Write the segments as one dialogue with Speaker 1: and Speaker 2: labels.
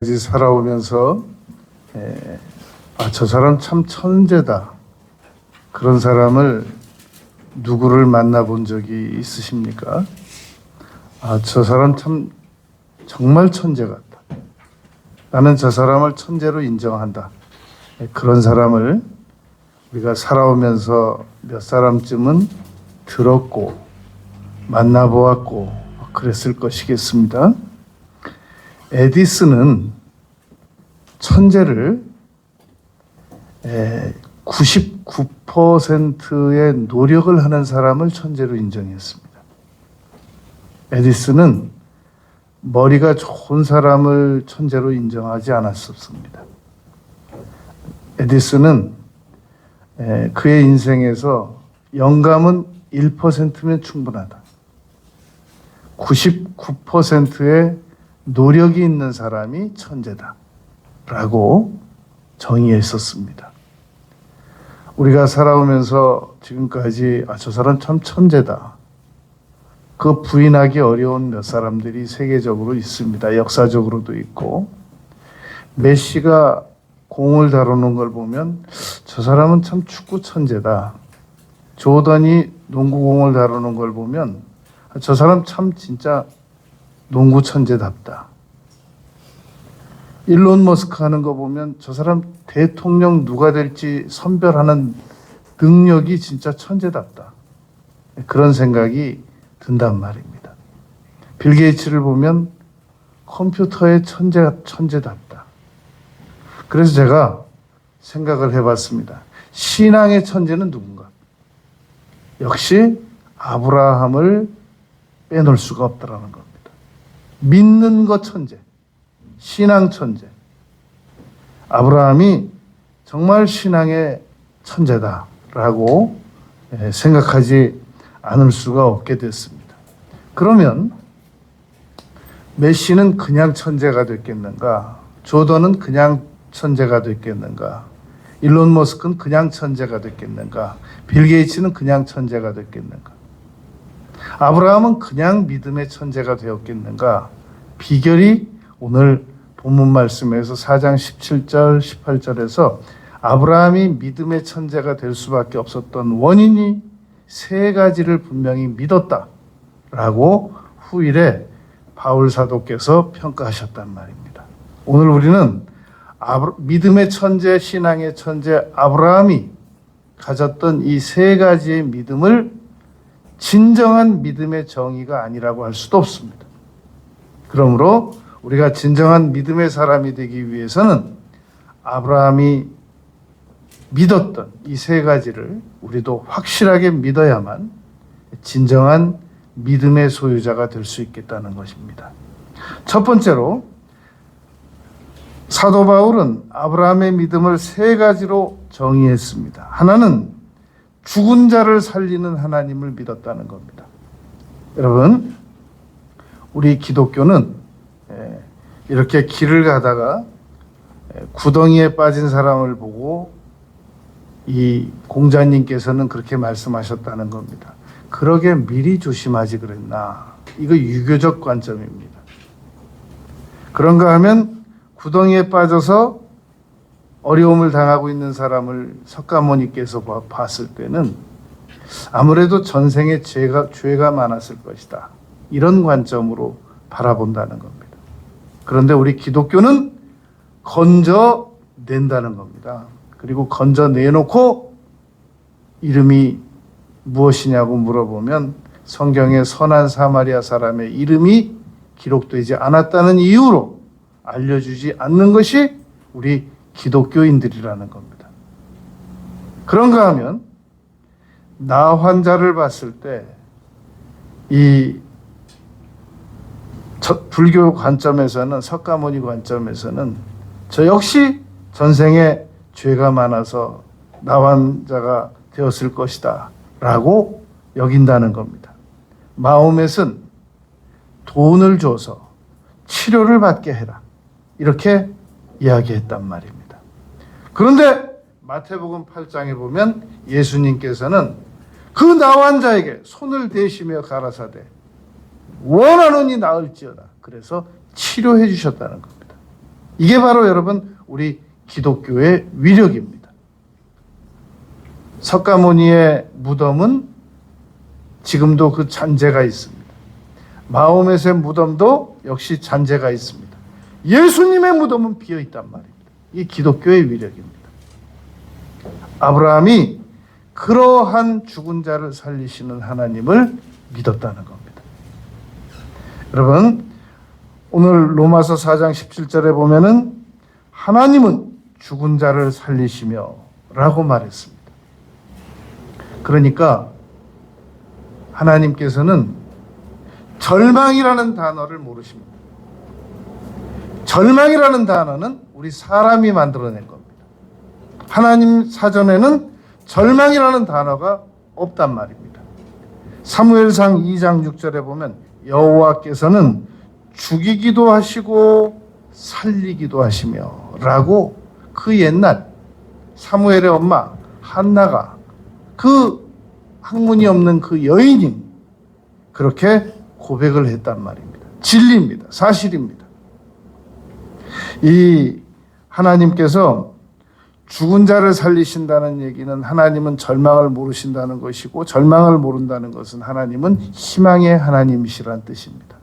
Speaker 1: 살아오면서 저 사람 참 천재다. 그런 사람을 누구를 만나본 적이 있으십니까? 저 사람 참 정말 천재 같다. 나는 저 사람을 천재로 인정한다. 그런 사람을 우리가 살아오면서 몇 사람쯤은 들었고 만나보았고 그랬을 것이겠습니다. 에디슨은 천재를 99%의 노력을 하는 사람을 천재로 인정했습니다. 에디슨은 머리가 좋은 사람을 천재로 인정하지 않았었습니다. 에디슨은 그의 인생에서 영감은 1%면 충분하다. 99%의 노력이 있는 사람이 천재다 라고 정의했었습니다. 우리가 살아오면서 지금까지 저 사람 참 천재다. 그 부인하기 어려운 몇 사람들이 세계적으로 있습니다. 역사적으로도 있고, 메시가 공을 다루는 걸 보면 저 사람은 참 축구 천재다. 조던이 농구공을 다루는 걸 보면 저 사람 참 진짜 농구 천재답다. 일론 머스크 하는 거 보면 저 사람 대통령 누가 될지 선별하는 능력이 진짜 천재답다. 그런 생각이 든단 말입니다. 빌 게이츠를 보면 컴퓨터의 천재답다. 그래서 제가 생각을 해봤습니다. 신앙의 천재는 누군가? 역시 아브라함을 빼놓을 수가 없다라는 겁니다. 믿는 것 천재, 신앙 천재. 아브라함이 정말 신앙의 천재다라고 생각하지 않을 수가 없게 됐습니다. 그러면 메시는 그냥 천재가 됐겠는가? 조던은 그냥 천재가 됐겠는가? 일론 머스크는 그냥 천재가 됐겠는가? 빌 게이츠는 그냥 천재가 됐겠는가? 아브라함은 그냥 믿음의 천재가 되었겠는가? 비결이 오늘 본문 말씀에서 4장 17절 18절에서 아브라함이 믿음의 천재가 될 수밖에 없었던 원인이 세 가지를 분명히 믿었다라고 후일에 바울 사도께서 평가하셨단 말입니다. 오늘 우리는 믿음의 천재, 신앙의 천재 아브라함이 가졌던 이 세 가지의 믿음을 진정한 믿음의 정의가 아니라고 할 수도 없습니다. 그러므로 우리가 진정한 믿음의 사람이 되기 위해서는 아브라함이 믿었던 이 세 가지를 우리도 확실하게 믿어야만 진정한 믿음의 소유자가 될 수 있겠다는 것입니다. 첫 번째로 사도 바울은 아브라함의 믿음을 세 가지로 정의했습니다. 하나는 죽은 자를 살리는 하나님을 믿었다는 겁니다. 여러분, 우리 기독교는 이렇게 길을 가다가 구덩이에 빠진 사람을 보고 이 공자님께서는 그렇게 말씀하셨다는 겁니다. 그러게 미리 조심하지 그랬나? 이거 유교적 관점입니다. 그런가 하면 구덩이에 빠져서 어려움을 당하고 있는 사람을 석가모니께서 봤을 때는 아무래도 전생에 죄가 많았을 것이다. 이런 관점으로 바라본다는 겁니다. 그런데 우리 기독교는 건져낸다는 겁니다. 그리고 건져내놓고 이름이 무엇이냐고 물어보면 성경에 선한 사마리아 사람의 이름이 기록되지 않았다는 이유로 알려주지 않는 것이 우리 기독교인들이라는 겁니다. 그런가 하면 나 환자를 봤을 때 이 불교 관점에서는, 석가모니 관점에서는 저 역시 전생에 죄가 많아서 나 환자가 되었을 것이다 라고 여긴다는 겁니다. 마호멧은 돈을 줘서 치료를 받게 해라 이렇게 이야기했단 말입니다. 그런데 마태복음 8장에 보면 예수님께서는 그 나 환자에게 손을 대시며 가라사대 원하노니 나을지어다. 그래서 치료해 주셨다는 겁니다. 이게 바로 여러분 우리 기독교의 위력입니다. 석가모니의 무덤은 지금도 그 잔재가 있습니다. 마호멧의 무덤도 역시 잔재가 있습니다. 예수님의 무덤은 비어있단 말입니다. 이 기독교의 위력입니다. 아브라함이 그러한 죽은 자를 살리시는 하나님을 믿었다는 겁니다. 여러분, 오늘 로마서 4장 17절에 보면은 하나님은 죽은 자를 살리시며 라고 말했습니다. 그러니까 하나님께서는 절망이라는 단어를 모르십니다. 절망이라는 단어는 우리 사람이 만들어낸 겁니다. 하나님 사전에는 절망이라는 단어가 없단 말입니다. 사무엘상 2장 6절에 보면 여호와께서는 죽이기도 하시고 살리기도 하시며 라고 그 옛날 사무엘의 엄마 한나가 그 학문이 없는 그 여인이 그렇게 고백을 했단 말입니다. 진리입니다. 사실입니다. 이 하나님께서 죽은 자를 살리신다는 얘기는 하나님은 절망을 모르신다는 것이고, 절망을 모른다는 것은 하나님은 희망의 하나님이시라는 뜻입니다.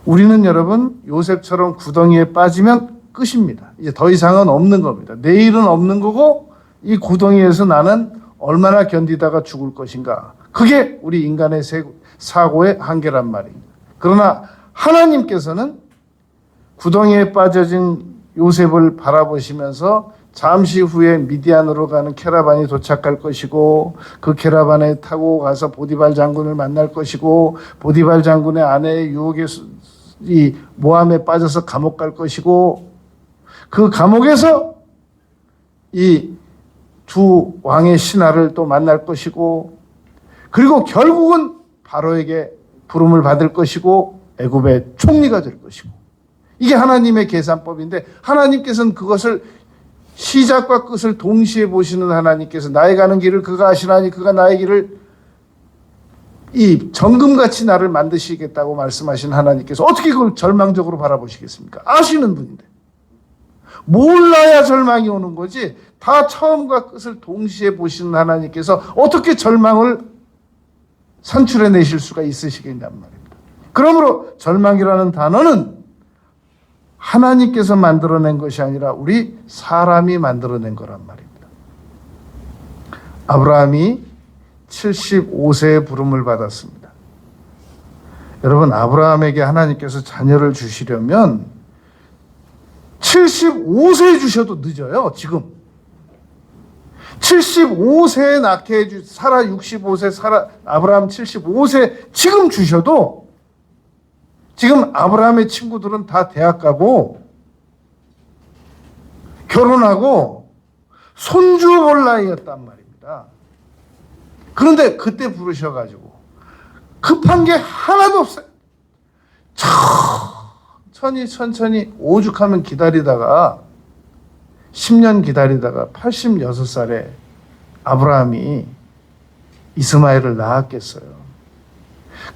Speaker 1: 우리는 여러분 요셉처럼 구덩이에 빠지면 끝입니다. 이제 더 이상은 없는 겁니다. 내일은 없는 거고 이 구덩이에서 나는 얼마나 견디다가 죽을 것인가. 그게 우리 인간의 사고의 한계란 말입니다. 그러나 하나님께서는 구덩이에 빠져진 요셉을 바라보시면서 잠시 후에 미디안으로 가는 캐러반이 도착할 것이고, 그 캐러반에 타고 가서 보디발 장군을 만날 것이고, 보디발 장군의 아내의 유혹에 이 모함에 빠져서 감옥 갈 것이고, 그 감옥에서 이 두 왕의 신하를 또 만날 것이고, 그리고 결국은 바로에게 부름을 받을 것이고 애굽의 총리가 될 것이고, 이게 하나님의 계산법인데, 하나님께서는 그것을 시작과 끝을 동시에 보시는 하나님께서 나의 가는 길을 그가 아시나니 그가 나의 길을 이 정금같이 나를 만드시겠다고 말씀하신 하나님께서 어떻게 그걸 절망적으로 바라보시겠습니까? 아시는 분인데. 몰라야 절망이 오는 거지, 다 처음과 끝을 동시에 보시는 하나님께서 어떻게 절망을 산출해 내실 수가 있으시겠냔 말입니다. 그러므로 절망이라는 단어는 하나님께서 만들어낸 것이 아니라 우리 사람이 만들어낸 거란 말입니다. 아브라함이 75세의 부름을 받았습니다. 여러분, 아브라함에게 하나님께서 자녀를 주시려면 75세에 주셔도 늦어요. 지금 75세에 낳게 해주, 사라 65세, 아브라함 75세 지금 주셔도, 지금 아브라함의 친구들은 다 대학 가고 결혼하고 손주 볼 나이였단 말입니다. 그런데 그때 부르셔가지고 급한 게 하나도 없어요. 천천히 오죽하면 기다리다가 10년 기다리다가 86살에 아브라함이 이스마엘을 낳았겠어요.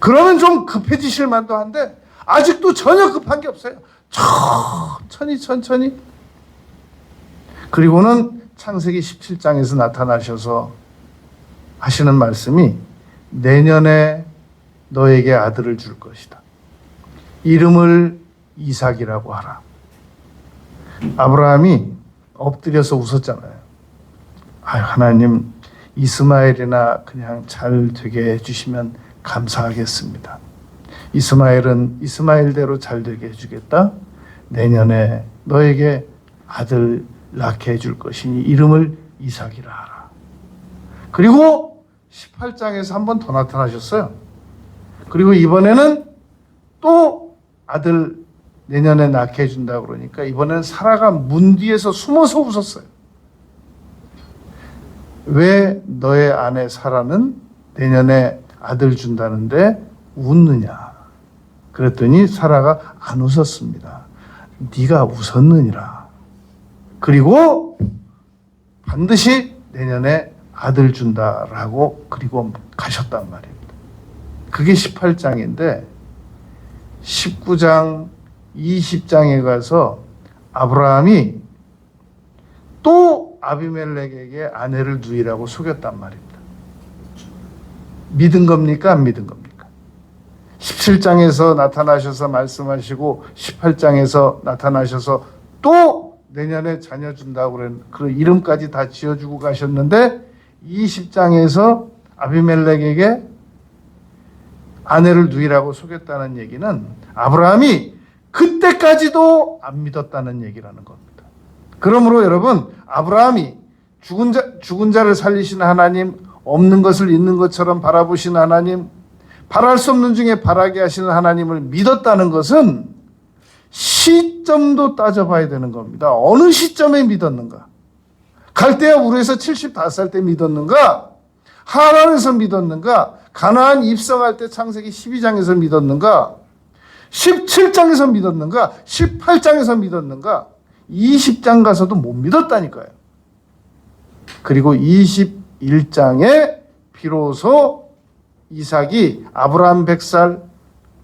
Speaker 1: 그러면 좀 급해지실 만도 한데 아직도 전혀 급한 게 없어요. 천천히. 그리고는 창세기 17장에서 나타나셔서 하시는 말씀이 내년에 너에게 아들을 줄 것이다. 이름을 이삭이라고 하라. 아브라함이 엎드려서 웃었잖아요. 하나님, 이스마엘이나 그냥 잘 되게 해주시면 감사하겠습니다. 이스마엘은 이스마엘대로 잘 되게 해주겠다. 내년에 너에게 아들 낳게 해줄 것이니 이름을 이삭이라 하라. 그리고 18장에서 한 번 더 나타나셨어요. 그리고 이번에는 또 아들 내년에 낳게 해준다 그러니까 이번에는 사라가 문 뒤에서 숨어서 웃었어요. 왜 너의 아내 사라는 내년에 아들 준다는데 웃느냐? 그랬더니 사라가 안 웃었습니다. 네가 웃었느니라. 그리고 반드시 내년에 아들 준다라고 그리고 가셨단 말입니다. 그게 18장인데 19장, 20장에 가서 아브라함이 또 아비멜렉에게 아내를 누이라고 속였단 말입니다. 믿은 겁니까? 안 믿은 겁니까? 17장에서 나타나셔서 말씀하시고 18장에서 나타나셔서 또 내년에 자녀 준다고 그 이름까지 다 지어주고 가셨는데 20장에서 아비멜렉에게 아내를 누이라고 속였다는 얘기는 아브라함이 그때까지도 안 믿었다는 얘기라는 겁니다. 그러므로 여러분, 아브라함이 죽은 자를 살리시는 하나님, 없는 것을 있는 것처럼 바라보시는 하나님, 바랄 수 없는 중에 바라게 하시는 하나님을 믿었다는 것은 시점도 따져봐야 되는 겁니다. 어느 시점에 믿었는가? 갈대아 우르에서 75살 때 믿었는가? 하란에서 믿었는가? 가나안 입성할 때 창세기 12장에서 믿었는가? 17장에서 믿었는가? 18장에서 믿었는가? 20장 가서도 못 믿었다니까요. 그리고 21장에 비로소 이삭이 아브라함 100살,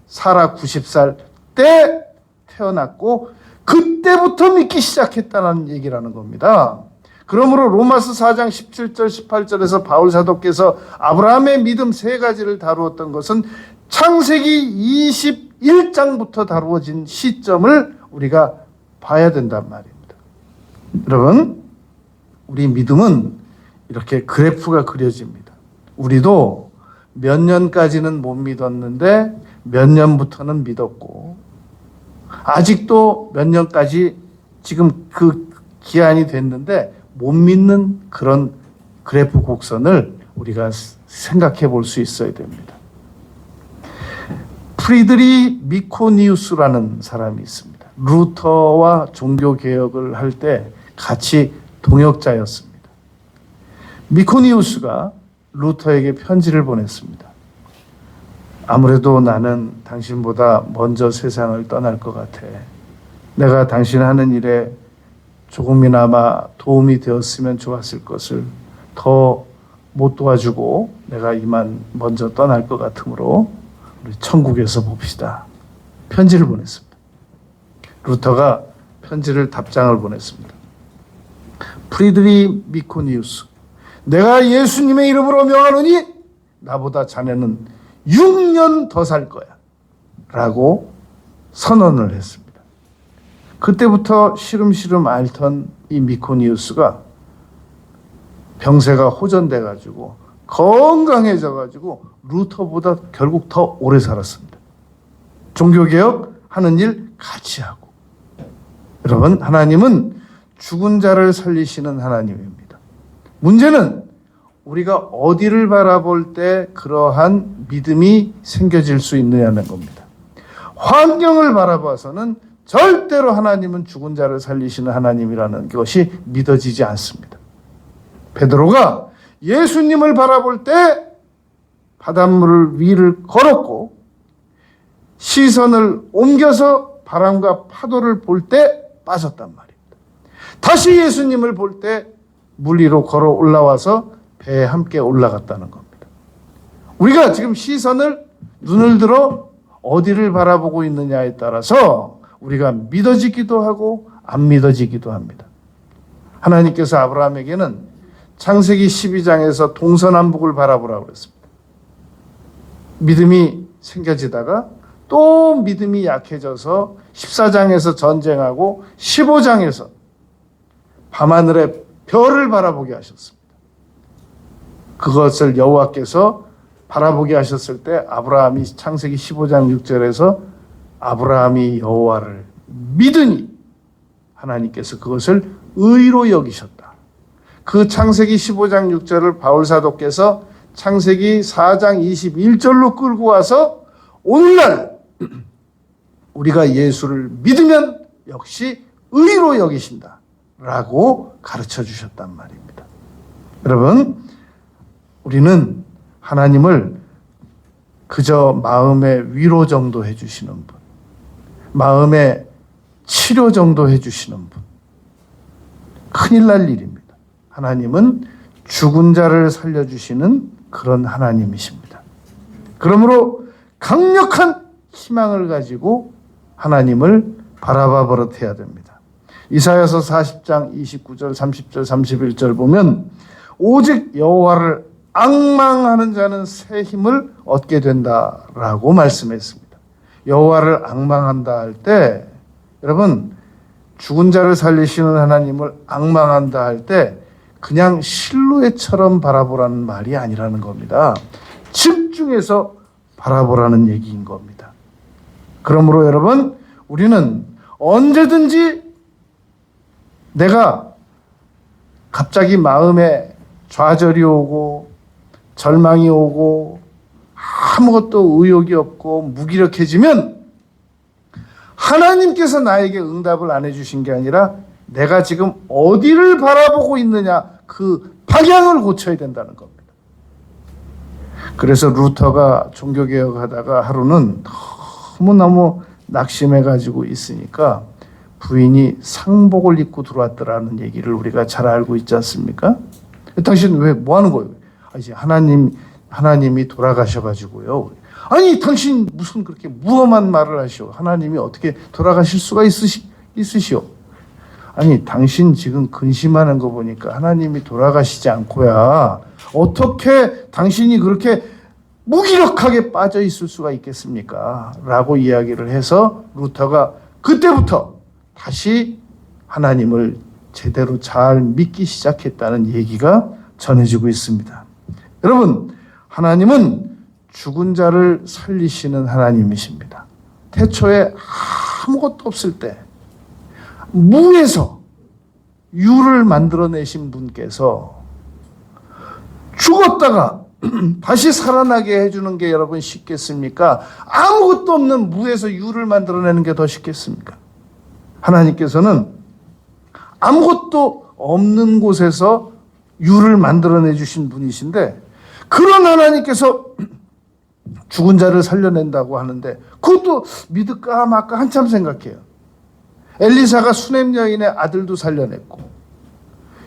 Speaker 1: 사라 90살 때 태어났고 그때부터 믿기 시작했다는 얘기라는 겁니다. 그러므로 로마서 4장 17절 18절에서 바울 사도께서 아브라함의 믿음 세 가지를 다루었던 것은 창세기 21장부터 다루어진 시점을 우리가 봐야 된단 말입니다. 여러분, 우리 믿음은 이렇게 그래프가 그려집니다. 우리도 몇 년까지는 못 믿었는데 몇 년부터는 믿었고 아직도 몇 년까지 지금 그 기한이 됐는데 못 믿는 그런 그래프 곡선을 우리가 생각해 볼 수 있어야 됩니다. 프리드리 미코니우스라는 사람이 있습니다. 루터와 종교개혁을 할 때 같이 동역자였습니다. 미코니우스가 루터에게 편지를 보냈습니다. 아무래도 나는 당신보다 먼저 세상을 떠날 것 같아. 내가 당신 하는 일에 조금이나마 도움이 되었으면 좋았을 것을 더 못 도와주고 내가 이만 먼저 떠날 것 같으므로 우리 천국에서 봅시다. 편지를 보냈습니다. 루터가 편지를 답장을 보냈습니다. 프리드리 미코니우스, 내가 예수님의 이름으로 명하노니 나보다 자네는 6년 더 살 거야 라고 선언을 했습니다. 그때부터 시름시름 앓던 이 미코니우스가 병세가 호전돼 가지고 건강해져 가지고 루터보다 결국 더 오래 살았습니다. 종교개혁 하는 일 같이 하고. 여러분, 하나님은 죽은 자를 살리시는 하나님입니다. 문제는 우리가 어디를 바라볼 때 그러한 믿음이 생겨질 수 있느냐는 겁니다. 환경을 바라봐서는 절대로 하나님은 죽은 자를 살리시는 하나님이라는 것이 믿어지지 않습니다. 베드로가 예수님을 바라볼 때 바닷물 위를 걸었고 시선을 옮겨서 바람과 파도를 볼 때 빠졌단 말입니다. 다시 예수님을 볼 때 물 위로 걸어 올라와서 배에 함께 올라갔다는 겁니다. 우리가 지금 시선을 눈을 들어 어디를 바라보고 있느냐에 따라서 우리가 믿어지기도 하고 안 믿어지기도 합니다. 하나님께서 아브라함에게는 창세기 12장에서 동서남북을 바라보라고 그랬습니다. 믿음이 생겨지다가 또 믿음이 약해져서 14장에서 전쟁하고 15장에서 밤하늘에 별을 바라보게 하셨습니다. 그것을 여호와께서 바라보게 하셨을 때 아브라함이 창세기 15장 6절에서 아브라함이 여호와를 믿으니 하나님께서 그것을 의로 여기셨다. 그 창세기 15장 6절을 바울 사도께서 창세기 4장 21절로 끌고 와서 오늘날 우리가 예수를 믿으면 역시 의로 여기신다 라고 가르쳐 주셨단 말입니다. 여러분, 우리는 하나님을 그저 마음의 위로 정도 해주시는 분, 마음의 치료 정도 해주시는 분, 큰일 날 일입니다. 하나님은 죽은 자를 살려주시는 그런 하나님이십니다. 그러므로 강력한 희망을 가지고 하나님을 바라봐 버릇해야 됩니다. 이사야서 40장 29절, 30절, 31절 보면 오직 여호와를 앙망하는 자는 새 힘을 얻게 된다라고 말씀했습니다. 여호와를 앙망한다 할 때 여러분 죽은 자를 살리시는 하나님을 앙망한다 할 때 그냥 실루엣처럼 바라보라는 말이 아니라는 겁니다. 집중해서 바라보라는 얘기인 겁니다. 그러므로 여러분 우리는 언제든지 내가 갑자기 마음에 좌절이 오고 절망이 오고 아무것도 의욕이 없고 무기력해지면 하나님께서 나에게 응답을 안 해주신 게 아니라 내가 지금 어디를 바라보고 있느냐 그 방향을 고쳐야 된다는 겁니다. 그래서 루터가 종교개혁하다가 하루는 너무너무 낙심해가지고 있으니까 부인이 상복을 입고 들어왔더라는 얘기를 우리가 잘 알고 있지 않습니까? 당신 왜 뭐 하는 거예요? 이제 하나님이 돌아가셔가지고요. 아니 당신 무슨 그렇게 무엄한 말을 하시오? 하나님이 어떻게 돌아가실 수가 있으시오? 아니 당신 지금 근심하는 거 보니까 하나님이 돌아가시지 않고야 어떻게 당신이 그렇게 무기력하게 빠져 있을 수가 있겠습니까? 라고 이야기를 해서 루터가 그때부터 다시 하나님을 제대로 잘 믿기 시작했다는 얘기가 전해지고 있습니다. 여러분, 하나님은 죽은 자를 살리시는 하나님이십니다. 태초에 아무것도 없을 때 무에서 유를 만들어내신 분께서 죽었다가 다시 살아나게 해주는 게 여러분 쉽겠습니까? 아무것도 없는 무에서 유를 만들어내는 게 더 쉽겠습니까? 하나님께서는 아무것도 없는 곳에서 유를 만들어내 주신 분이신데 그런 하나님께서 죽은 자를 살려낸다고 하는데 그것도 믿을까 말까 한참 생각해요. 엘리사가 수넴 여인의 아들도 살려냈고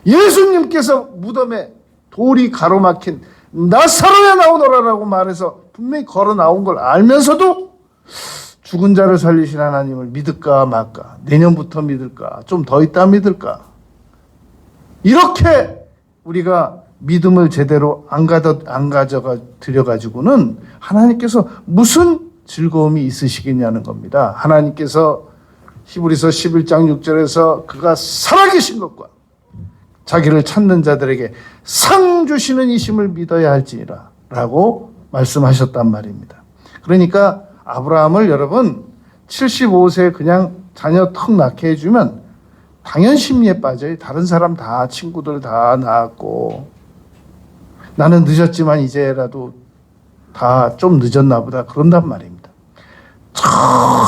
Speaker 1: 예수님께서 무덤에 돌이 가로막힌 나사로야 나오너라라고 말해서 분명히 걸어 나온 걸 알면서도 죽은 자를 살리신 하나님을 믿을까 말까, 내년부터 믿을까, 좀 더 있다 믿을까, 이렇게 우리가 믿음을 제대로 안 가져가 드려가지고는 하나님께서 무슨 즐거움이 있으시겠냐는 겁니다. 하나님께서 히브리서 11장 6절에서 그가 살아계신 것과 자기를 찾는 자들에게 상 주시는 이심을 믿어야 할지니라 라고 말씀하셨단 말입니다. 그러니까 아브라함을 여러분 75세 그냥 자녀 턱 낳게 해주면 당연 심리에 빠져요. 다른 사람 다 친구들 다 낳았고 나는 늦었지만 이제라도 다 좀 늦었나 보다 그런단 말입니다.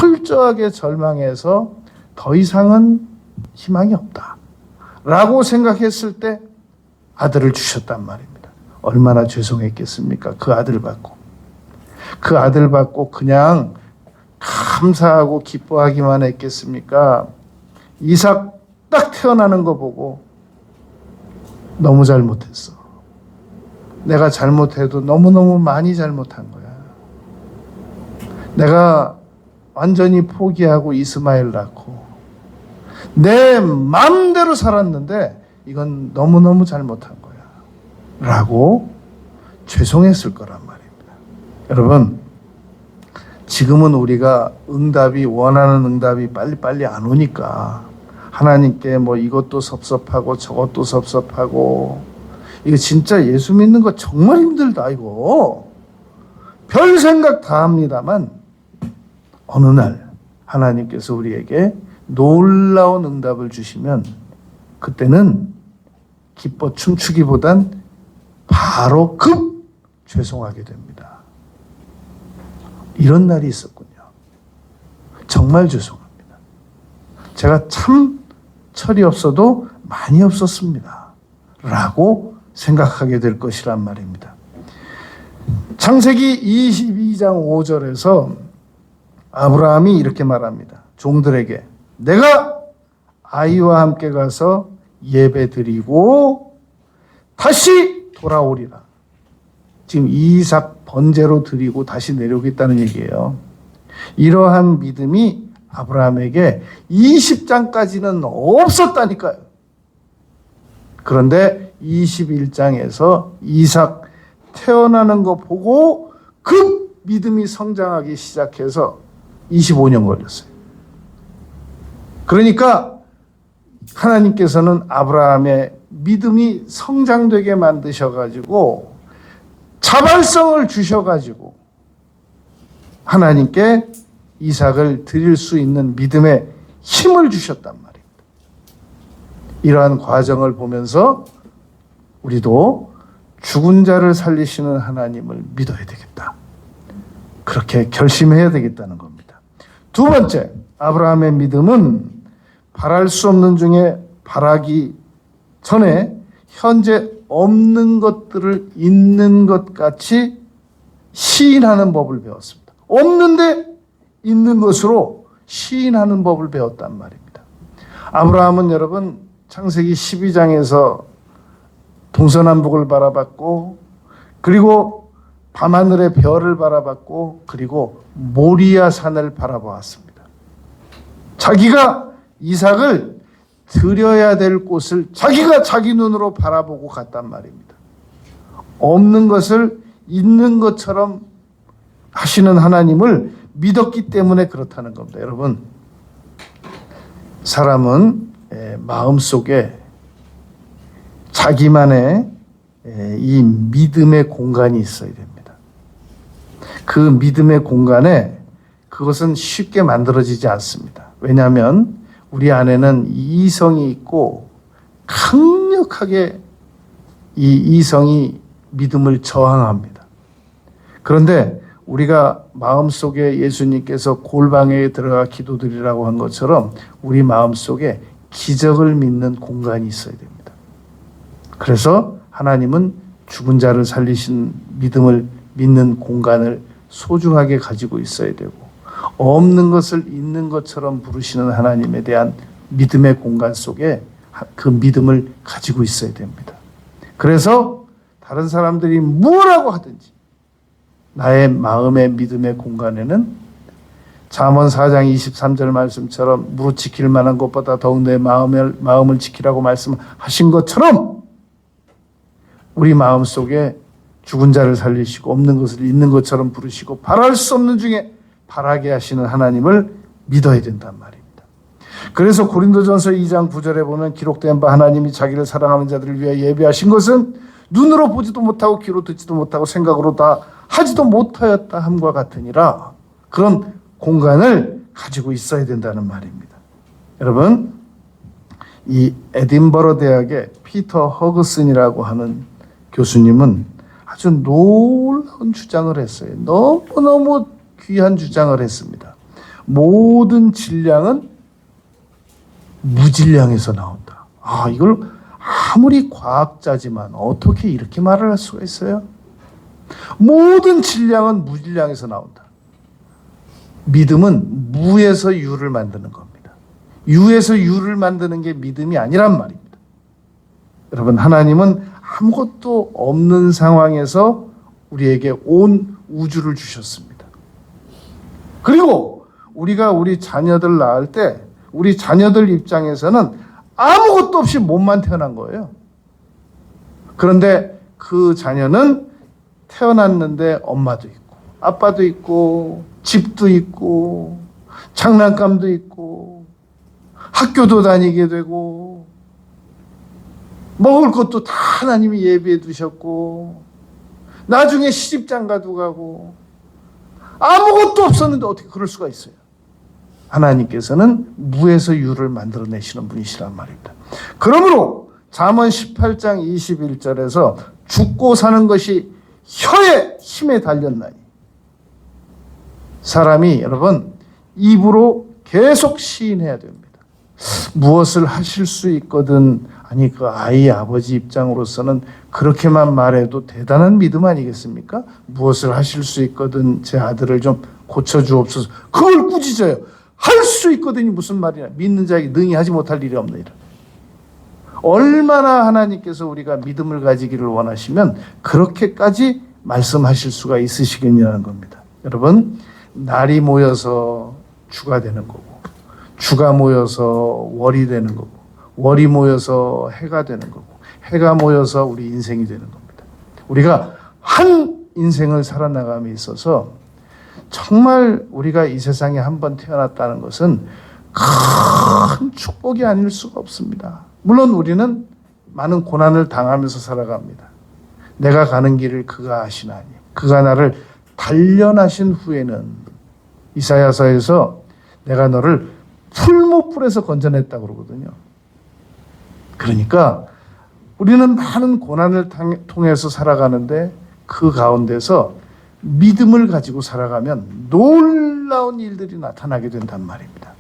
Speaker 1: 철저하게 절망해서 더 이상은 희망이 없다 라고 생각했을 때 아들을 주셨단 말입니다. 얼마나 죄송했겠습니까? 그 아들 받고 그냥 감사하고 기뻐하기만 했겠습니까? 이삭 딱 태어나는 거 보고 너무 잘못했어. 내가 잘못해도 너무너무 많이 잘못한 거야. 내가 완전히 포기하고 이스마엘 낳고 내 마음대로 살았는데 이건 너무너무 잘못한 거야 라고 죄송했을 거란 말입니다. 여러분, 지금은 우리가 원하는 응답이 빨리빨리 안 오니까 하나님께 뭐 이것도 섭섭하고 저것도 섭섭하고 이거 진짜 예수 믿는 거 정말 힘들다 이거. 별 생각 다 합니다만 어느 날 하나님께서 우리에게 놀라운 응답을 주시면 그때는 기뻐 춤추기보단 바로 급 죄송하게 됩니다. 이런 날이 있었군요. 정말 죄송합니다. 제가 참 철이 없어도 많이 없었습니다. 라고 생각하게 될 것이란 말입니다. 창세기 22장 5절에서 아브라함이 이렇게 말합니다. 종들에게 내가 아이와 함께 가서 예배 드리고 다시 돌아오리라. 지금 이삭 번제로 드리고 다시 내려오겠다는 얘기예요. 이러한 믿음이 아브라함에게 20장까지는 없었다니까요. 그런데 21장에서 이삭 태어나는 거 보고 급 믿음이 성장하기 시작해서 25년 걸렸어요. 그러니까 하나님께서는 아브라함의 믿음이 성장되게 만드셔가지고 자발성을 주셔가지고 하나님께 이삭을 드릴 수 있는 믿음의 힘을 주셨단 말입니다. 이러한 과정을 보면서 우리도 죽은 자를 살리시는 하나님을 믿어야 되겠다. 그렇게 결심해야 되겠다는 겁니다. 두 번째, 아브라함의 믿음은 바랄 수 없는 중에 바라기 전에 현재 없는 것들을 있는 것 같이 시인하는 법을 배웠습니다. 없는데 있는 것으로 시인하는 법을 배웠단 말입니다. 아브라함은 여러분 창세기 12장에서 동서남북을 바라봤고, 그리고 밤하늘의 별을 바라봤고, 그리고 모리아 산을 바라보았습니다. 자기가 이삭을 드려야 될 곳을 자기가 자기 눈으로 바라보고 갔단 말입니다. 없는 것을 있는 것처럼 하시는 하나님을 믿었기 때문에 그렇다는 겁니다. 여러분, 사람은 마음속에 자기만의 이 믿음의 공간이 있어야 됩니다. 그 믿음의 공간에 그것은 쉽게 만들어지지 않습니다. 왜냐하면 우리 안에는 이성이 있고 강력하게 이 이성이 믿음을 저항합니다. 그런데 우리가 마음속에 예수님께서 골방에 들어가 기도드리라고 한 것처럼 우리 마음속에 기적을 믿는 공간이 있어야 됩니다. 그래서 하나님은 죽은 자를 살리신 믿음을 믿는 공간을 소중하게 가지고 있어야 되고, 없는 것을 있는 것처럼 부르시는 하나님에 대한 믿음의 공간 속에 그 믿음을 가지고 있어야 됩니다. 그래서 다른 사람들이 뭐라고 하든지 나의 마음의 믿음의 공간에는 잠언 4장 23절 말씀처럼 무릇 지킬 만한 것보다 더욱 내 마음을 지키라고 말씀하신 것처럼 우리 마음속에 죽은 자를 살리시고 없는 것을 있는 것처럼 부르시고 바랄 수 없는 중에 바라게 하시는 하나님을 믿어야 된단 말입니다. 그래서 고린도전서 2장 9절에 보면 기록된 바 하나님이 자기를 사랑하는 자들을 위해 예비하신 것은 눈으로 보지도 못하고 귀로 듣지도 못하고 생각으로 다 하지도 못하였다 함과 같으니라. 그런 공간을 가지고 있어야 된다는 말입니다. 여러분, 이 에딘버러 대학의 피터 허그슨이라고 하는 교수님은 아주 놀라운 주장을 했어요. 너무너무 귀한 주장을 했습니다. 모든 질량은 무질량에서 나온다. 이걸 아무리 과학자지만 어떻게 이렇게 말을 할 수가 있어요? 모든 질량은 무질량에서 나온다. 믿음은 무에서 유를 만드는 겁니다. 유에서 유를 만드는 게 믿음이 아니란 말입니다. 여러분, 하나님은 아무것도 없는 상황에서 우리에게 온 우주를 주셨습니다. 그리고 우리가 우리 자녀들 낳을 때 우리 자녀들 입장에서는 아무것도 없이 몸만 태어난 거예요. 그런데 그 자녀는 태어났는데 엄마도 있고 아빠도 있고 집도 있고 장난감도 있고 학교도 다니게 되고 먹을 것도 다 하나님이 예비해 두셨고 나중에 시집장가도 가고 아무것도 없었는데 어떻게 그럴 수가 있어요? 하나님께서는 무에서 유를 만들어내시는 분이시란 말입니다. 그러므로 잠언 18장 21절에서 죽고 사는 것이 혀의 힘에 달렸나니, 사람이 여러분 입으로 계속 시인해야 됩니다. 무엇을 하실 수 있거든. 아니, 그 아이의 아버지 입장으로서는 그렇게만 말해도 대단한 믿음 아니겠습니까? 무엇을 하실 수 있거든, 제 아들을 좀 고쳐주옵소서. 그걸 꾸짖어요. 할 수 있거든이 무슨 말이냐. 믿는 자에게 능히 하지 못할 일이 없느니라. 얼마나 하나님께서 우리가 믿음을 가지기를 원하시면 그렇게까지 말씀하실 수가 있으시겠냐는 겁니다. 여러분, 날이 모여서 주가 되는 거고 주가 모여서 월이 되는 거고, 월이 모여서 해가 되는 거고, 해가 모여서 우리 인생이 되는 겁니다. 우리가 한 인생을 살아나감에 있어서 정말 우리가 이 세상에 한 번 태어났다는 것은 큰 축복이 아닐 수가 없습니다. 물론 우리는 많은 고난을 당하면서 살아갑니다. 내가 가는 길을 그가 아시나니, 그가 나를 단련하신 후에는, 이사야서에서 내가 너를 풀무불에서 건져냈다고 그러거든요. 그러니까 우리는 많은 고난을 통해서 살아가는데 그 가운데서 믿음을 가지고 살아가면 놀라운 일들이 나타나게 된단 말입니다.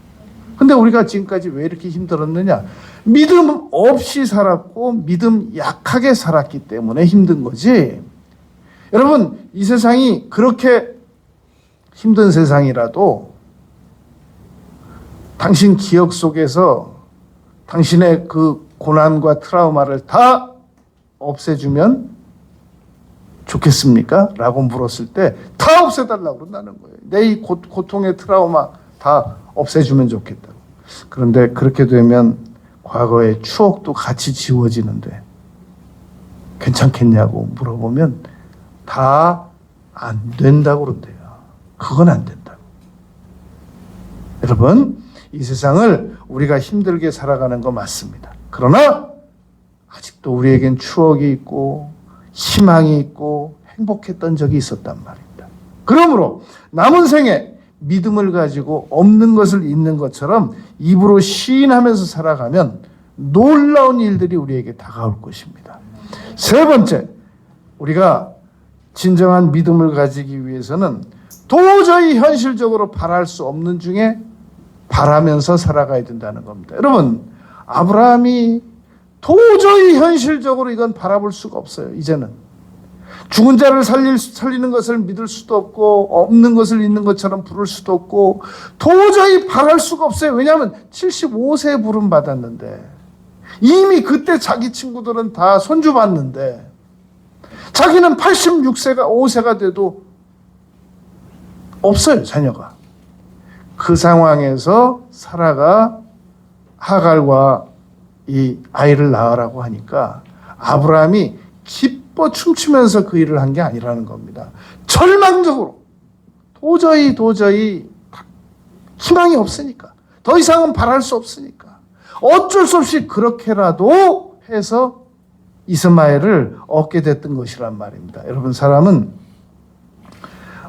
Speaker 1: 근데 우리가 지금까지 왜 이렇게 힘들었느냐? 믿음 없이 살았고 믿음 약하게 살았기 때문에 힘든 거지. 여러분, 이 세상이 그렇게 힘든 세상이라도 당신 기억 속에서 당신의 그 고난과 트라우마를 다 없애주면 좋겠습니까? 라고 물었을 때 다 없애달라고 그런다는 거예요. 내 이 고통의 트라우마 다 없애주면 좋겠다고. 그런데 그렇게 되면 과거의 추억도 같이 지워지는데 괜찮겠냐고 물어보면 다 안 된다고 그런대요. 그건 안 된다고. 여러분, 이 세상을 우리가 힘들게 살아가는 거 맞습니다. 그러나 아직도 우리에겐 추억이 있고 희망이 있고 행복했던 적이 있었단 말입니다. 그러므로 남은 생에 믿음을 가지고 없는 것을 있는 것처럼 입으로 시인하면서 살아가면 놀라운 일들이 우리에게 다가올 것입니다. 세 번째, 우리가 진정한 믿음을 가지기 위해서는 도저히 현실적으로 바랄 수 없는 중에 바라면서 살아가야 된다는 겁니다. 여러분, 아브라함이 도저히 현실적으로 이건 바라볼 수가 없어요. 이제는 죽은 자를 살리는 것을 믿을 수도 없고 없는 것을 있는 것처럼 부를 수도 없고 도저히 바랄 수가 없어요. 왜냐하면 75세에 부름 받았는데 이미 그때 자기 친구들은 다 손주 봤는데 자기는 86세가 5세가 돼도 없어요, 자녀가. 그 상황에서 사라가 하갈과 이 아이를 낳으라고 하니까 아브라함이 기뻐 춤추면서 그 일을 한 게 아니라는 겁니다. 절망적으로 도저히 희망이 없으니까, 더 이상은 바랄 수 없으니까 어쩔 수 없이 그렇게라도 해서 이스마엘을 얻게 됐던 것이란 말입니다. 여러분, 사람은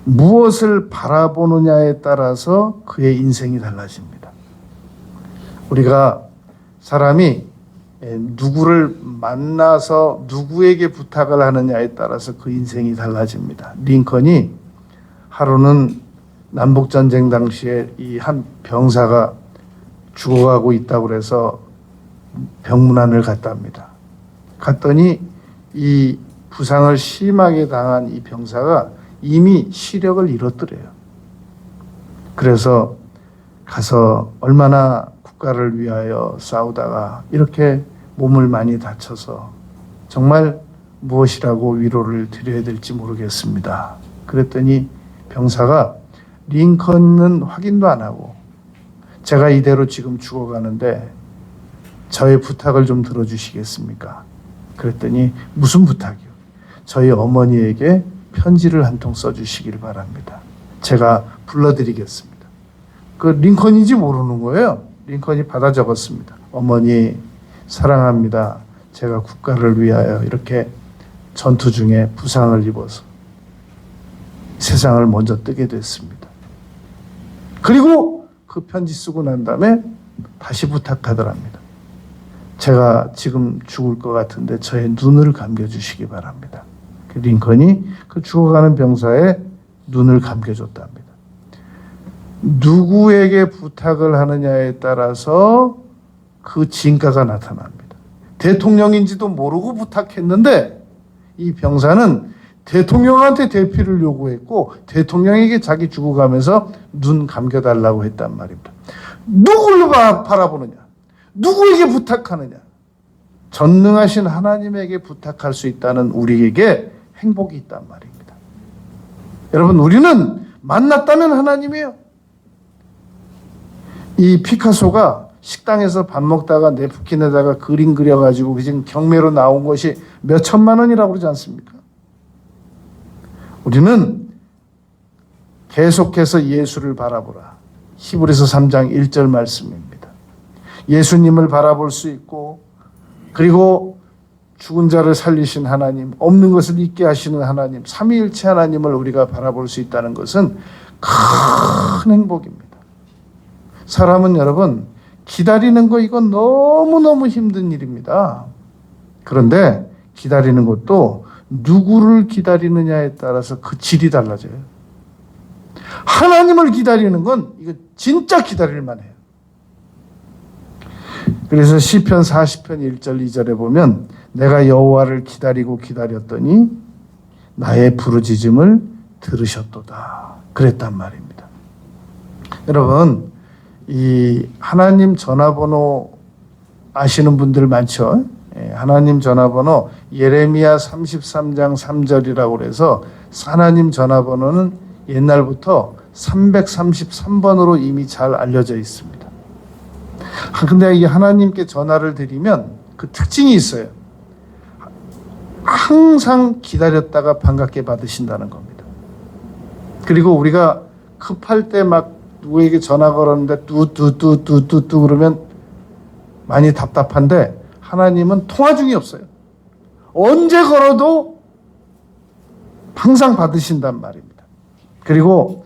Speaker 1: 무엇을 바라보느냐에 따라서 그의 인생이 달라집니다. 우리가 사람이 누구를 만나서 누구에게 부탁을 하느냐에 따라서 그 인생이 달라집니다. 링컨이 하루는 남북전쟁 당시에 이 한 병사가 죽어가고 있다고 그래서 병문안을 갔답니다. 갔더니 이 부상을 심하게 당한 이 병사가 이미 시력을 잃었더래요. 그래서 가서 얼마나 국가를 위하여 싸우다가 이렇게 몸을 많이 다쳐서 정말 무엇이라고 위로를 드려야 될지 모르겠습니다. 그랬더니 병사가 링컨은 확인도 안 하고 제가 이대로 지금 죽어가는데 저의 부탁을 좀 들어주시겠습니까? 그랬더니 무슨 부탁이요? 저희 어머니에게 편지를 한 통 써주시길 바랍니다. 제가 불러드리겠습니다. 그 링컨인지 모르는 거예요. 링컨이 받아 적었습니다. 어머니 사랑합니다. 제가 국가를 위하여 이렇게 전투 중에 부상을 입어서 세상을 먼저 뜨게 됐습니다. 그리고 그 편지 쓰고 난 다음에 다시 부탁하더랍니다. 제가 지금 죽을 것 같은데 저의 눈을 감겨주시기 바랍니다. 링컨이 그 죽어가는 병사의 눈을 감겨줬답니다. 누구에게 부탁을 하느냐에 따라서 그 진가가 나타납니다. 대통령인지도 모르고 부탁했는데 이 병사는 대통령한테 대피를 요구했고 대통령에게 자기 죽어가면서 눈 감겨달라고 했단 말입니다. 누구를 바라보느냐? 누구에게 부탁하느냐? 전능하신 하나님에게 부탁할 수 있다는 우리에게 행복이 있단 말입니다. 여러분, 우리는 만났다면 하나님이에요. 이 피카소가 식당에서 밥 먹다가 냅킨에다가 그림 그려가지고 지금 경매로 나온 것이 몇 천만 원이라고 그러지 않습니까? 우리는 계속해서 예수를 바라보라. 히브리서 3장 1절 말씀입니다. 예수님을 바라볼 수 있고, 그리고 죽은 자를 살리신 하나님, 없는 것을 있게 하시는 하나님, 삼위일체 하나님을 우리가 바라볼 수 있다는 것은 큰 행복입니다. 사람은 여러분 기다리는 거 이건 너무너무 힘든 일입니다. 그런데 기다리는 것도 누구를 기다리느냐에 따라서 그 질이 달라져요. 하나님을 기다리는 건 이거 진짜 기다릴 만해요. 그래서 시편 40편 1절 2절에 보면 내가 여호와를 기다리고 기다렸더니 나의 부르짖음을 들으셨도다 그랬단 말입니다. 여러분 이 하나님 전화번호 아시는 분들 많죠? 하나님 전화번호 예레미야 33장 3절이라고 그래서 하나님 전화번호는 옛날부터 333번으로 이미 잘 알려져 있습니다. 근데 이 하나님께 전화를 드리면 그 특징이 있어요. 항상 기다렸다가 반갑게 받으신다는 겁니다. 그리고 우리가 급할 때 막 누구에게 전화 걸었는데 뚜뚜뚜뚜뚜뚜 그러면 많이 답답한데 하나님은 통화 중이 없어요. 언제 걸어도 항상 받으신단 말입니다. 그리고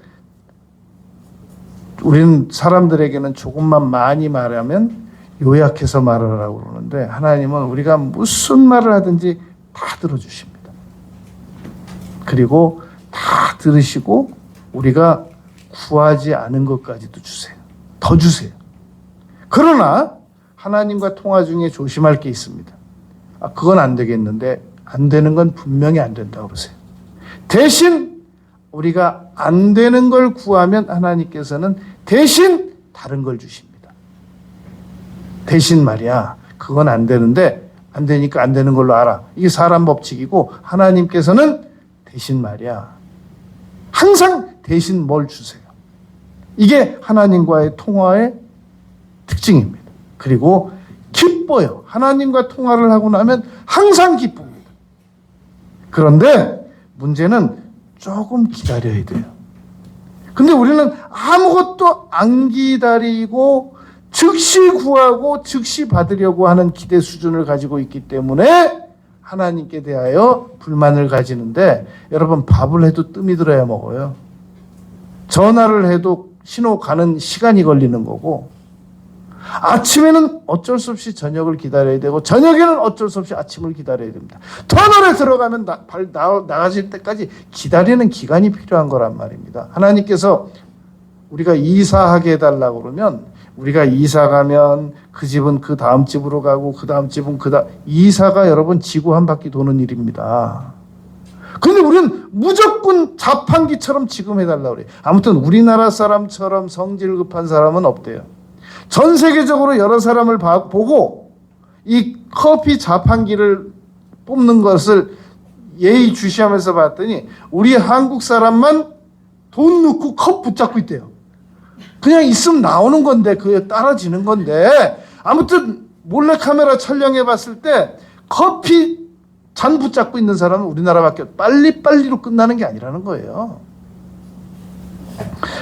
Speaker 1: 우리는 사람들에게는 조금만 많이 말하면 요약해서 말하라고 그러는데 하나님은 우리가 무슨 말을 하든지 다 들어주십니다. 그리고 다 들으시고 우리가 구하지 않은 것까지도 주세요. 더 주세요. 그러나 하나님과 통화 중에 조심할 게 있습니다. 그건 안 되겠는데 안 되는 건 분명히 안 된다고 그러세요. 대신 우리가 안 되는 걸 구하면 하나님께서는 대신 다른 걸 주십니다. 대신 말이야. 그건 안 되는데 안 되니까 안 되는 걸로 알아. 이게 사람 법칙이고 하나님께서는 대신 말이야. 항상 대신 뭘 주세요. 이게 하나님과의 통화의 특징입니다. 그리고 기뻐요. 하나님과 통화를 하고 나면 항상 기쁩니다. 그런데 문제는 조금 기다려야 돼요. 근데 우리는 아무것도 안 기다리고 즉시 구하고 즉시 받으려고 하는 기대 수준을 가지고 있기 때문에 하나님께 대하여 불만을 가지는데 여러분 밥을 해도 뜸이 들어야 먹어요. 전화를 해도 신호 가는 시간이 걸리는 거고 아침에는 어쩔 수 없이 저녁을 기다려야 되고 저녁에는 어쩔 수 없이 아침을 기다려야 됩니다. 터널에 들어가면 나가질 때까지 기다리는 기간이 필요한 거란 말입니다. 하나님께서 우리가 이사하게 해달라고 그러면 우리가 이사 가면 그 집은 그 다음 집으로 가고 그 다음 집은 이사가 여러분 지구 한 바퀴 도는 일입니다. 근데 우리는 무조건 자판기처럼 지금 해달라고 그래요. 아무튼 우리나라 사람처럼 성질 급한 사람은 없대요. 전 세계적으로 여러 사람을 보고 이 커피 자판기를 뽑는 것을 예의주시하면서 봤더니 우리 한국 사람만 돈 넣고 컵 붙잡고 있대요. 그냥 있으면 나오는 건데 그게 따라지는 건데 아무튼 몰래카메라 촬영해 봤을 때 커피 잔 붙잡고 있는 사람은 우리나라밖에 빨리빨리로 끝나는 게 아니라는 거예요.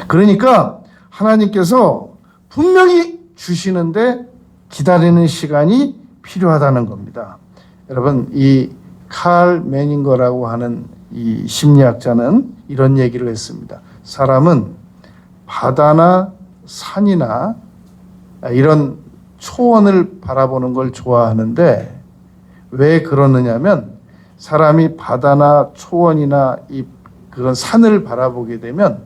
Speaker 1: 그러니까 하나님께서 분명히 주시는데 기다리는 시간이 필요하다는 겁니다. 여러분 이 칼 매닝거라고 하는 이 심리학자는 이런 얘기를 했습니다. 사람은 바다나 산이나 이런 초원을 바라보는 걸 좋아하는데 왜 그러느냐면 사람이 바다나 초원이나 그런 산을 바라보게 되면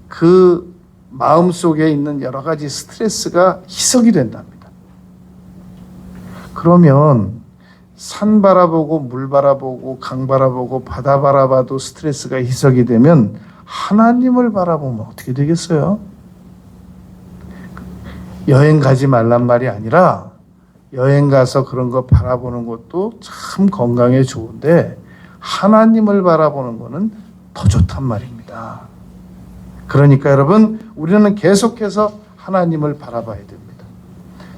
Speaker 1: 그 마음속에 있는 여러 가지 스트레스가 희석이 된답니다. 그러면 산 바라보고 물 바라보고 강 바라보고 바다 바라봐도 스트레스가 희석이 되면 하나님을 바라보면 어떻게 되겠어요? 여행 가지 말란 말이 아니라 여행 가서 그런 거 바라보는 것도 참 건강에 좋은데 하나님을 바라보는 거는 더 좋단 말입니다. 그러니까 여러분 우리는 계속해서 하나님을 바라봐야 됩니다.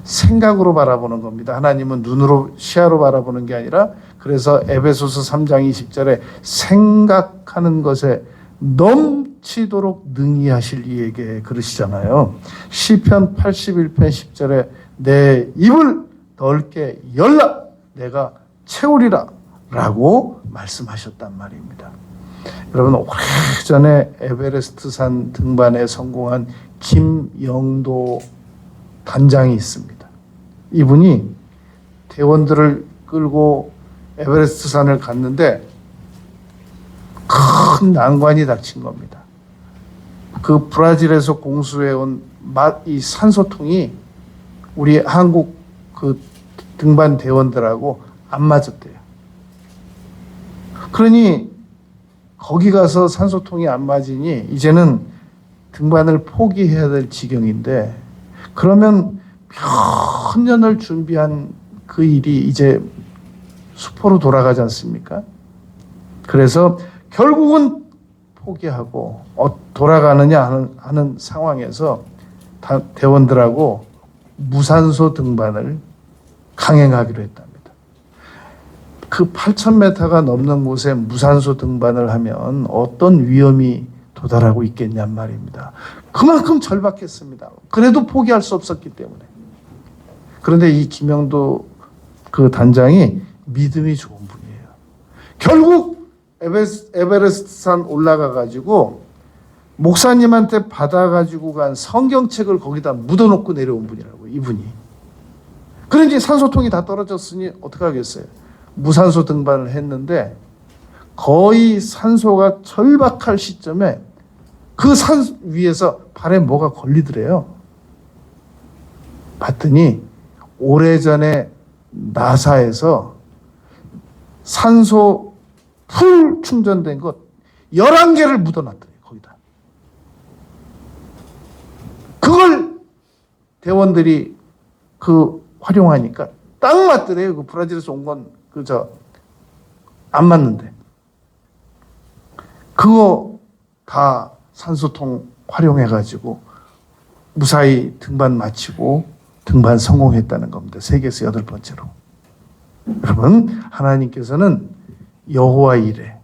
Speaker 1: 생각으로 바라보는 겁니다. 하나님은 눈으로 시야로 바라보는 게 아니라, 그래서 에베소서 3장 20절에 생각하는 것에 넘치도록 능히 하실 이에게 그러시잖아요. 시편 81편 10절에 내 입을 넓게 열라 내가 채우리라 라고 말씀하셨단 말입니다. 여러분, 오래전에 에베레스트산 등반에 성공한 김영도 단장이 있습니다. 이분이 대원들을 끌고 에베레스트산을 갔는데 큰 난관이 닥친 겁니다. 그 브라질에서 공수해온 이 산소통이 우리 한국 그 등반 대원들하고 안 맞았대요. 그러니 거기 가서 산소통이 안 맞으니 이제는 등반을 포기해야 될 지경인데, 그러면 몇 년을 준비한 그 일이 이제 수포로 돌아가지 않습니까? 그래서 결국은 포기하고 돌아가느냐 하는 상황에서 대원들하고 무산소 등반을 강행하기로 했답니다. 그 8,000m가 넘는 곳에 무산소 등반을 하면 어떤 위험이 도달하고 있겠냔 말입니다. 그만큼 절박했습니다. 그래도 포기할 수 없었기 때문에. 그런데 이 김영도 그 단장이 믿음이 좋은 분이에요. 결국 에베레스트산 올라가가지고 목사님한테 받아가지고 간 성경책을 거기다 묻어놓고 내려온 분이라고, 이분이. 그런지 산소통이 다 떨어졌으니 어떡하겠어요. 무산소 등반을 했는데 거의 산소가 절박할 시점에 그 산 위에서 발에 뭐가 걸리더래요. 봤더니 오래전에 나사에서 산소 풀 충전된 것 11개를 묻어놨더래요, 거기다. 그걸 대원들이 활용하니까 딱 맞더래요. 그 브라질에서 온 건 안 맞는데. 그거 다 산소통 활용해가지고 무사히 등반 마치고 등반 성공했다는 겁니다. 세계에서 8번째로. 여러분, 하나님께서는 여호와 일에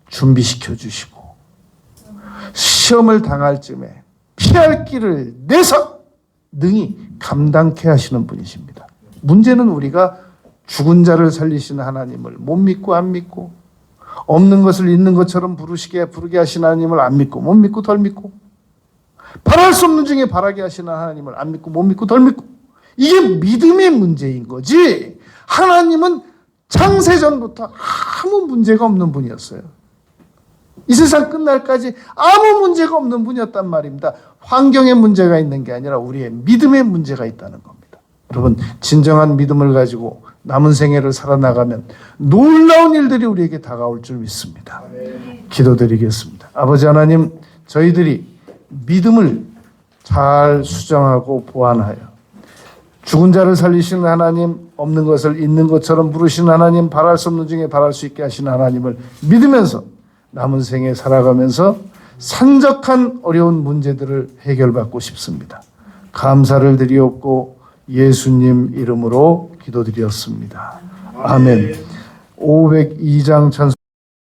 Speaker 1: 준비시켜 주시고 시험을 당할 쯤에 피할 길을 내서 능히 감당케 하시는 분이십니다. 문제는 우리가 죽은 자를 살리시는 하나님을 못 믿고 안 믿고, 없는 것을 있는 것처럼 부르게 하시는 하나님을 안 믿고 못 믿고 덜 믿고, 바랄 수 없는 중에 바라게 하시는 하나님을 안 믿고 못 믿고 덜 믿고, 이게 믿음의 문제인 거지, 하나님은 창세전부터 아무 문제가 없는 분이었어요. 이 세상 끝날까지 아무 문제가 없는 분이었단 말입니다. 환경에 문제가 있는 게 아니라 우리의 믿음의 문제가 있다는 겁니다. 여러분, 진정한 믿음을 가지고 남은 생애를 살아나가면 놀라운 일들이 우리에게 다가올 줄 믿습니다. 기도드리겠습니다. 아버지 하나님, 저희들이 믿음을 잘 수정하고 보완하여 죽은 자를 살리시는 하나님, 없는 것을 있는 것처럼 부르시는 하나님, 바랄 수 없는 중에 바랄 수 있게 하시는 하나님을 믿으면서 남은 생에 살아가면서 산적한 어려운 문제들을 해결받고 싶습니다. 감사를 드리옵고 예수님 이름으로 기도드렸습니다. 아멘. 502장 찬송